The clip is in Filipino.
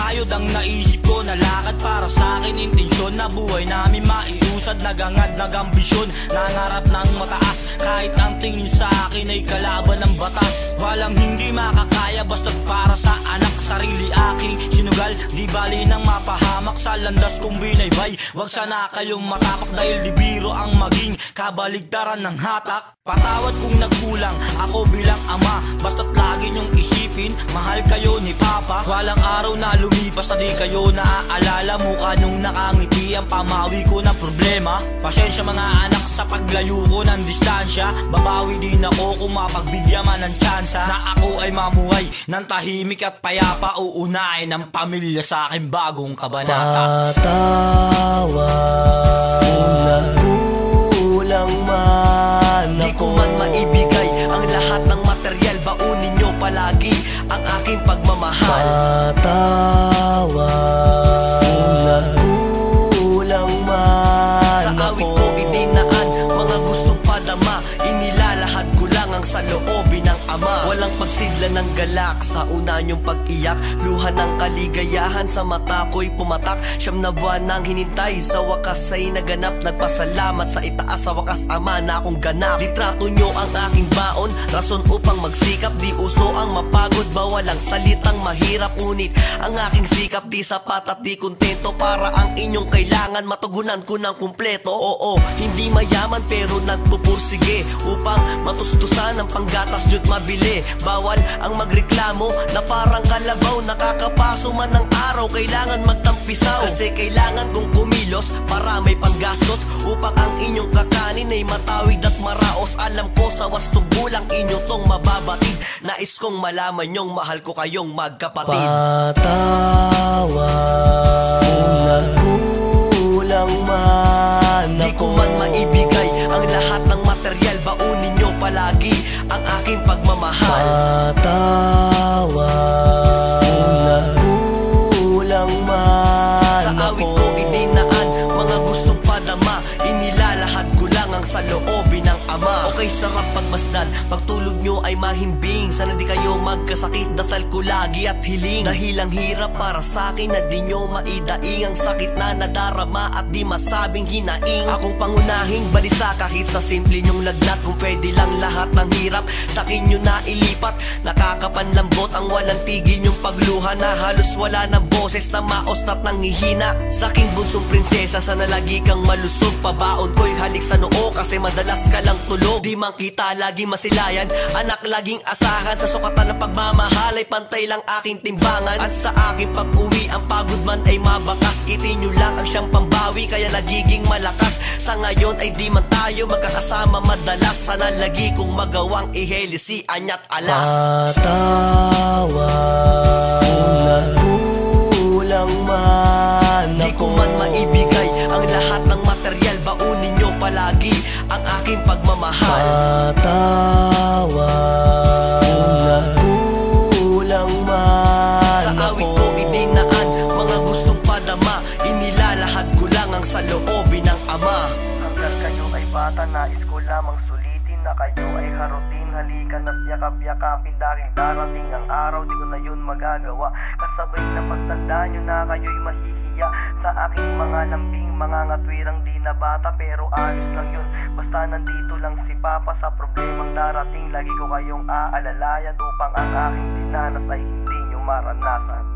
kayod ang naisip ko na lakad para sa akin. Intensyon na buhay namin maiusad, nagangad, nagambisyon, nangarap ng mataas. Kahit ang tingin sa akin ay kalaban ng batas. Walang hindi makakaya basta't para sa anak. Sarili aking sinugal, di bali nang mapahamak sa landas kong binaybay. Wag sana kayong matapak dahil di biro ang maging kabaligtaran ng hatak. Patawad kung nagkulang ako bilang ama, basta't lagi nyong isipin mahal kayo ni Papa. Walang araw na lumipas na di kayo naaalala. Mukha nyong nakangiti ang pamawi ko ng problema. Pasensya mga anak sa paglayo ko ng distansya. Babawi din ako kung mapagbigyan man ng tsansa na ako ay mamuhay ng tahimik at payapa. Uunahin ng pamilya sa akin bagong kabanata. Patawad kulang man ako. Di ko man maibigay ang lahat ng material. Baunin nyo palagi ang aking pagmamahal. Patawad kulang man sa awit ko idinaan mga gustong padama. Inilalahad ko lang ang saloobin ng Ama. Walang pagsidla ng galak sa una nyong pag-iyak. Luha ng kaligayahan sa mata ko'y pumatak. Siyam na buwan nang hinintay, sa wakas ay naganap. Nagpasalamat sa itaas, sa wakas Ama na akong ganap. Litrato nyo ang aking baon, rason upang magsikap. Di uso ang mapagod, bawal ang salitang mahirap. Ngunit ang aking sikap di sapat at di kontento para ang inyong kailangan matugunan ko ng kumpleto. Oo, hindi mayaman pero nagpupursige upang matustusan ang panggatas jut mabili. Bawal ang magreklamo na parang kalabaw. Nakakapaso man ng araw, kailangan magtampisaw. Kasi kailangan kong kumilos para may panggastos upang ang inyong kakanin ay matawid at maraos. Alam ko sa wastong gulang inyo tong mababatid. Nais kong malaman nyong mahal ko kayong magkapatid. Patawad kulang man ako. Di ko man maibigay ang lahat ng material. Baunin nyo palagi ang aking pagmamahal. Patawad kulang man sa awit ko idinaan mga gustong padama. Inilalahad ko lang ang saloobin ng Ama. Okay, sarap pagmasdan, pagtulog nyo ay mahimbing. Sana di kayo magkasakit, dasal ko lagi at hiling. Dahil ang hirap para sa akin na di nyo maidaing ang sakit na nadarama at di masabing hinaing. Akong pangunahing balisa kahit sa simple nyong lagnat. Kung pwede lang lahat ng hirap sa akin nyo na ilipat. Nakakapanlambot ang walang tigil nyong pagluha na halos wala ng boses na maostat nang hihina. Sa aking bunsong prinsesa, sana lagi kang malusog. Pabaon ko'y halik sa noo kasi madalas ka lang tulog. Di man kita laging masilayan, anak laging asahan. Sa sukatan ng pagmamahal ay pantay lang aking timbangan. At sa aking pag-uwi ang pagod man ay mabakas. Kitin nyo lang ang siyang pambawi kaya nagiging malakas. Sa ngayon ay di man tayo magkakasama madalas. Sana lagi kong magawang ihelisi anyat alas. Patawad kulang man ako. Di ko man maibigay ang lahat ng material. Baunin nyo palagi ang aking pagmamahal. Patawad kulang man sa awit ko idinaan mga gustong padama. Inilalahad ko lang ang saloobin ng Ama. Hanggang kayo ay bata, nais ko lamang sulitin na kayo ay harutin. Halikan at yakap-yakapin dahil darating ang araw di ko na yun magagawa. Kasabay na pagtanda nyo na kayo'y mahihiya sa aking mga lambing, mga ngatwirang di na bata. Pero ayos lang yun, basta nandito lang si Papa. Sa problemang darating lagi ko kayong aalalayan upang ang aking dinanas ay hindi nyo maranasan.